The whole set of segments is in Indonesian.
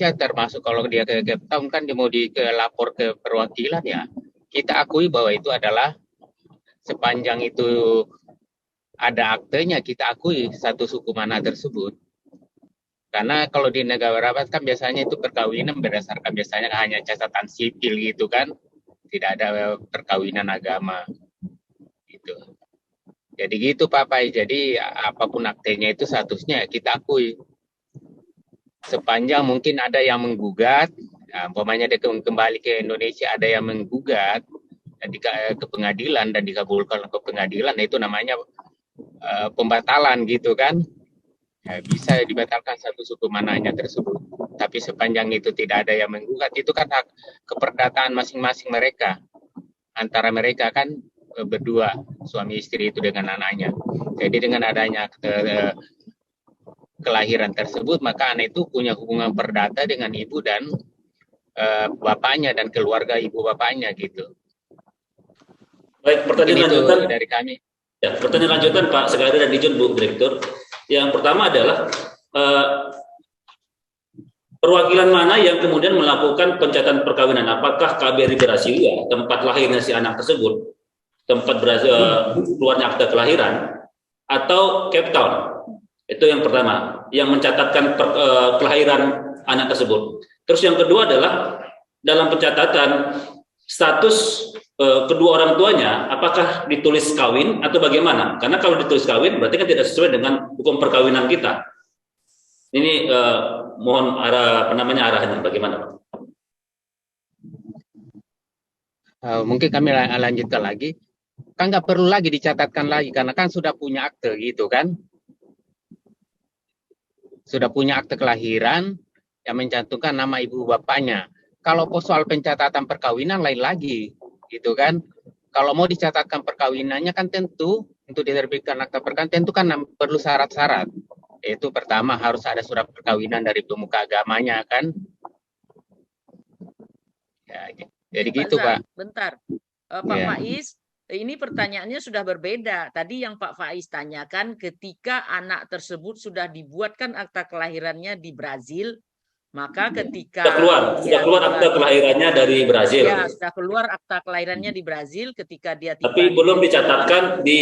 Indonesia, termasuk kalau dia ke Cape Town kan dia mau lapor ke perwakilan ya. Kita akui bahwa itu adalah sepanjang itu ada aktenya, kita akui satu suku mana tersebut. Karena kalau di negara barat kan biasanya itu perkawinan berdasarkan biasanya hanya catatan sipil gitu kan, tidak ada perkawinan agama gitu. Jadi gitu Pak Pai. Jadi apapun aktenya itu seharusnya kita akui. Sepanjang mungkin ada yang menggugat, umpamanya dia kembali ke Indonesia ada yang menggugat dan ke pengadilan dan dikabulkan ke pengadilan, itu namanya pembatalan gitu kan. Bisa dibatalkan satu suku mananya tersebut. Tapi sepanjang itu tidak ada yang menggugat, itu kan hak keperdataan masing-masing mereka. Antara mereka kan berdua, suami istri itu dengan anaknya. Jadi dengan adanya kelahiran tersebut, maka anak itu punya hubungan perdata dengan ibu dan bapaknya dan keluarga ibu bapaknya gitu. Baik, pertanyaan lanjutan dari kami. Ya, pertanyaan lanjutan Pak Sekali dan Dijun Bu Direktur. Yang pertama adalah perwakilan mana yang kemudian melakukan pencatatan perkawinan? Apakah KBRI Brasilia, tempat lahirnya si anak tersebut, tempat keluarnya akta kelahiran, atau Cape Town? Itu yang pertama, yang mencatatkan kelahiran anak tersebut. Terus yang kedua adalah dalam pencatatan status kedua orang tuanya, apakah ditulis kawin atau bagaimana? Karena kalau ditulis kawin berarti kan tidak sesuai dengan hukum perkawinan kita. Ini mohon arahnya bagaimana? Mungkin kami lanjutkan lagi. Kan nggak perlu lagi dicatatkan lagi karena kan sudah punya akte gitu kan. Sudah punya akte kelahiran yang mencantumkan nama ibu bapaknya. Kalau soal pencatatan perkawinan lain lagi, gitu kan. Kalau mau dicatatkan perkawinannya kan tentu untuk diterbitkan akta perkawinan tentu kan perlu syarat-syarat. Yaitu pertama harus ada surat perkawinan dari pemuka agamanya kan. Ya, jadi gitu Pak. Bentar, Pak Faiz, ini pertanyaannya sudah berbeda. Tadi yang Pak Faiz tanyakan ketika anak tersebut sudah dibuatkan akta kelahirannya di Brazil, maka ketika sudah keluar akta kelahirannya dari Brazil. Ya, sudah keluar akta kelahirannya di Brazil ketika dia tiba. Tapi belum dicatatkan di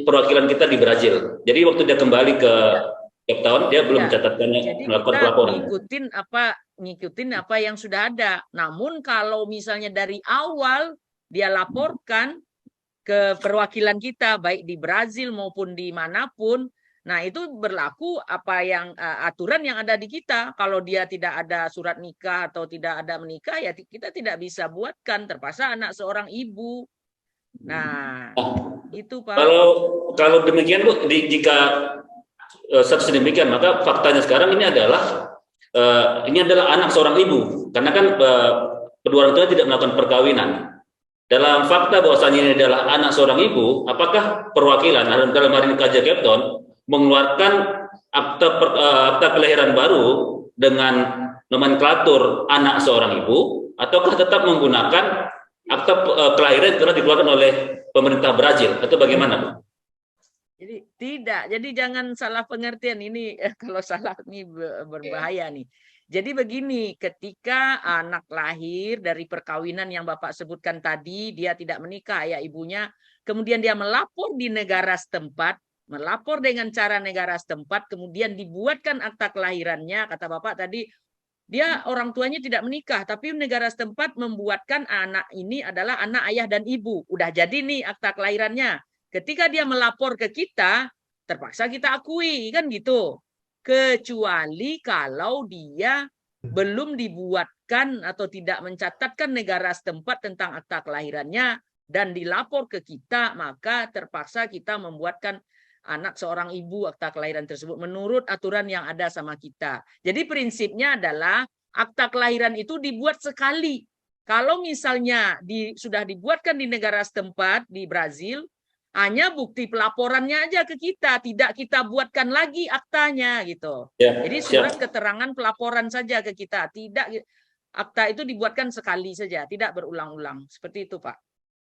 perwakilan kita di Brazil. Jadi waktu dia kembali ke Cape Town dia belum mencatatkannya, melakukan pelaporan. Ngikutin apa yang sudah ada. Namun kalau misalnya dari awal dia laporkan ke perwakilan kita baik di Brazil maupun di manapun, nah itu berlaku apa yang aturan yang ada di kita. Kalau dia tidak ada surat nikah atau tidak ada menikah, ya kita tidak bisa buatkan, terpaksa anak seorang ibu. Nah, itu Pak. Kalau demikian Bu, jika status demikian, maka faktanya sekarang ini adalah anak seorang ibu, karena kan kedua orang tua tidak melakukan perkawinan. Dalam fakta bahwasanya ini adalah anak seorang ibu, apakah perwakilan dalam hari ini KJ Cape Town mengeluarkan akta kelahiran baru dengan nomenklatur anak seorang ibu, ataukah tetap menggunakan akta kelahiran yang telah dikeluarkan oleh pemerintah Brazil, atau bagaimana Bu? Jadi tidak, jadi jangan salah pengertian ini. Kalau salah ini berbahaya nih. Jadi begini, ketika anak lahir dari perkawinan yang Bapak sebutkan tadi, dia tidak menikah ayah ibunya, kemudian dia melapor di negara setempat, melapor dengan cara negara setempat, kemudian dibuatkan akta kelahirannya, kata Bapak tadi, dia orang tuanya tidak menikah, tapi negara setempat membuatkan anak ini adalah anak ayah dan ibu. Udah jadi nih akta kelahirannya. Ketika dia melapor ke kita, terpaksa kita akui, kan gitu. Kecuali kalau dia belum dibuatkan atau tidak mencatatkan negara setempat tentang akta kelahirannya dan dilapor ke kita, maka terpaksa kita membuatkan anak seorang ibu akta kelahiran tersebut menurut aturan yang ada sama kita. Jadi prinsipnya adalah akta kelahiran itu dibuat sekali. Kalau misalnya sudah dibuatkan di negara setempat di Brazil, hanya bukti pelaporannya aja ke kita, tidak kita buatkan lagi aktanya gitu. Ya, jadi surat keterangan pelaporan saja ke kita, tidak akta itu dibuatkan sekali saja, tidak berulang-ulang. Seperti itu Pak.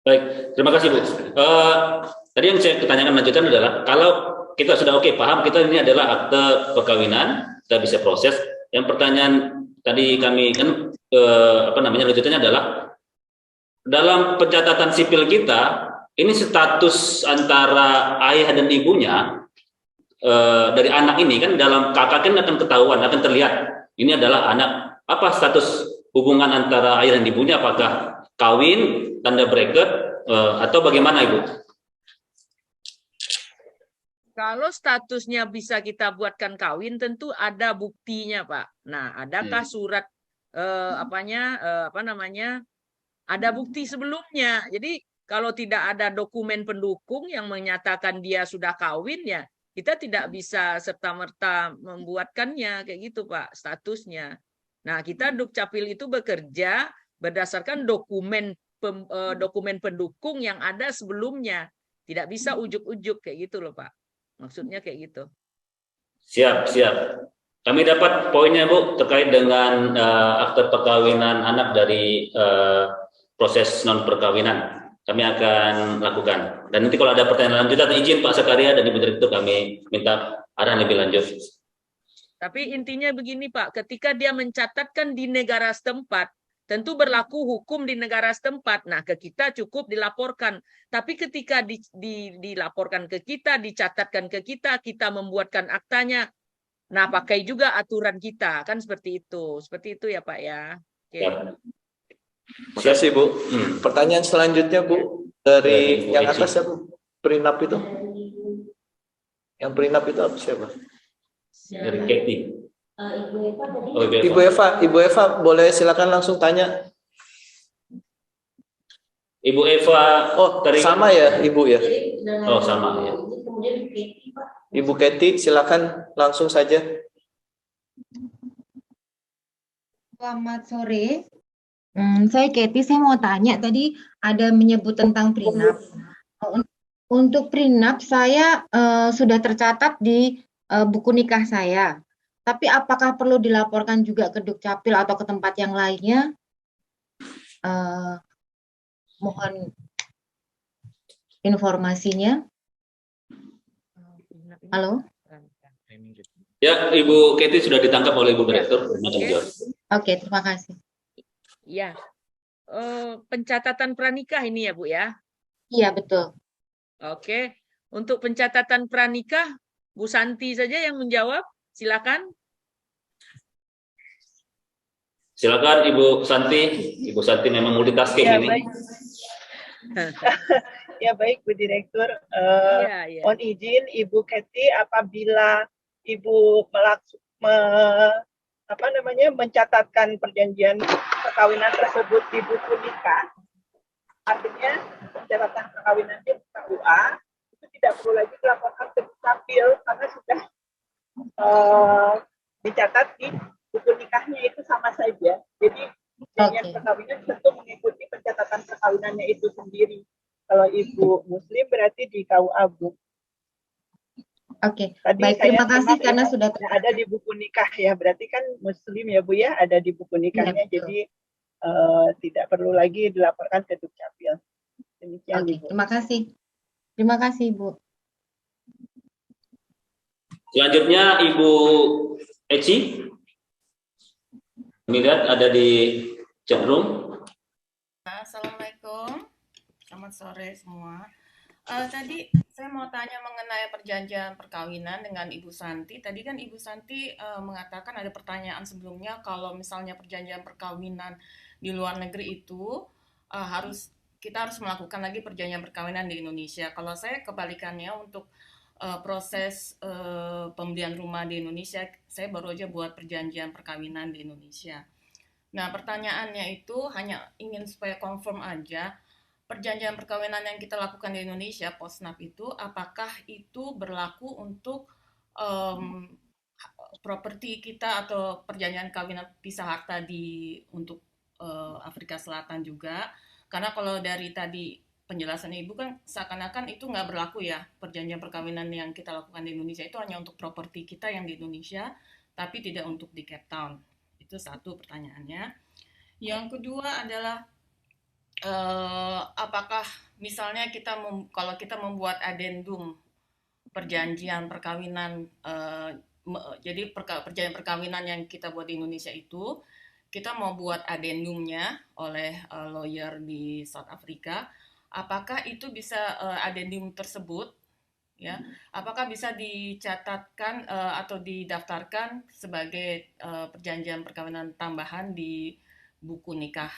Baik, terima kasih Bu. Tadi yang saya tanyakan lanjutan adalah kalau kita sudah paham kita ini adalah akte perkawinan, kita bisa proses. Yang pertanyaan tadi kami kan lanjutannya adalah dalam pencatatan sipil kita ini status antara ayah dan ibunya dari anak ini kan dalam KK kan akan ketahuan, akan terlihat ini adalah anak, apa status hubungan antara ayah dan ibunya, apakah kawin, tanda bracket, atau bagaimana Ibu? Kalau statusnya bisa kita buatkan kawin, tentu ada buktinya, Pak. Nah, adakah surat ada bukti sebelumnya. Jadi kalau tidak ada dokumen pendukung yang menyatakan dia sudah kawin, ya kita tidak bisa serta-merta membuatkannya kayak gitu, Pak, statusnya. Nah, kita Dukcapil itu bekerja berdasarkan dokumen pendukung yang ada sebelumnya. Tidak bisa ujuk-ujuk kayak gitu loh, Pak. Maksudnya kayak gitu. Siap. Kami dapat poinnya Bu terkait dengan akte perkawinan anak dari proses non perkawinan. Kami akan lakukan. Dan nanti kalau ada pertanyaan lanjutan, izin Pak Sakaria dan Ibu Direktur, kami minta arahan lebih lanjut. Tapi intinya begini Pak, ketika dia mencatatkan di negara setempat, tentu berlaku hukum di negara setempat. Nah, ke kita cukup dilaporkan. Tapi ketika dilaporkan ke kita, dicatatkan ke kita, kita membuatkan aktanya. Nah, pakai juga aturan kita. Kan seperti itu. Seperti itu ya Pak ya. Oke. Terima kasih Bu. Pertanyaan selanjutnya Bu, dari yang atas ya Bu, prenup itu. Yang prenup itu apa siapa? Dari Katie. Ibu Eva boleh silakan langsung tanya. Ibu Eva, sama ya Ibu ya? Oh sama ya. Ibu Katie silakan langsung saja. Selamat sore. Saya Katie, saya mau tanya tadi ada menyebut tentang prenup. Untuk prenup saya sudah tercatat di buku nikah saya. Tapi apakah perlu dilaporkan juga ke Dukcapil atau ke tempat yang lainnya? Mohon informasinya. Halo? Ya, Ibu Katie sudah ditangkap oleh Ibu Direktur. Oke, terima kasih. Ya, pencatatan pranikah ini ya Bu ya? Iya, betul. Oke, untuk pencatatan pranikah, Bu Santi saja yang menjawab. Silakan. Silakan Ibu Santi. Ibu Santi memang multitasking ya, ini. Baik. Ya baik Bu Direktur. Mohon izin Ibu Katie, apabila Ibu mencatatkan perjanjian perkawinan tersebut di buku nikah, artinya pencatatan perkawinannya di KUA itu tidak perlu lagi dilaporkan ke Dukcapil karena sudah dicatat di buku nikahnya, itu sama saja. Jadi perjanjian perkawinan tentu mengikuti pencatatan perkawinannya itu sendiri. Kalau Ibu Muslim berarti di KUA Bu. Oke, baik, terima kasih karena sudah ada di buku nikah ya, berarti kan Muslim ya Bu ya, ada di buku nikahnya, ya, jadi tidak perlu lagi dilaporkan ke Dukcapil. Demikian Ibu. Terima kasih. Terima kasih Ibu. Selanjutnya Ibu Eci. Lihat ada di chat room. Assalamualaikum. Selamat sore semua. Tadi saya mau tanya mengenai perjanjian perkawinan dengan Ibu Santi. Tadi kan Ibu Santi mengatakan ada pertanyaan sebelumnya kalau misalnya perjanjian perkawinan di luar negeri itu kita harus melakukan lagi perjanjian perkawinan di Indonesia. Kalau saya kebalikannya, untuk proses pembelian rumah di Indonesia, saya baru aja buat perjanjian perkawinan di Indonesia. Nah, pertanyaannya itu hanya ingin supaya confirm aja, perjanjian perkawinan yang kita lakukan di Indonesia, Posnap itu, apakah itu berlaku untuk properti kita atau perjanjian kawinan pisah harta untuk Afrika Selatan juga? Karena kalau dari tadi penjelasan Ibu kan seakan-akan itu nggak berlaku ya, perjanjian perkawinan yang kita lakukan di Indonesia itu hanya untuk properti kita yang di Indonesia, tapi tidak untuk di Cape Town. Itu satu pertanyaannya. Yang kedua adalah apakah misalnya kalau kita membuat adendum perjanjian perkawinan, jadi perjanjian perkawinan yang kita buat di Indonesia itu kita mau buat adendumnya oleh lawyer di South Africa, apakah itu bisa adendum tersebut ya, apakah bisa dicatatkan atau didaftarkan sebagai perjanjian perkawinan tambahan di buku nikah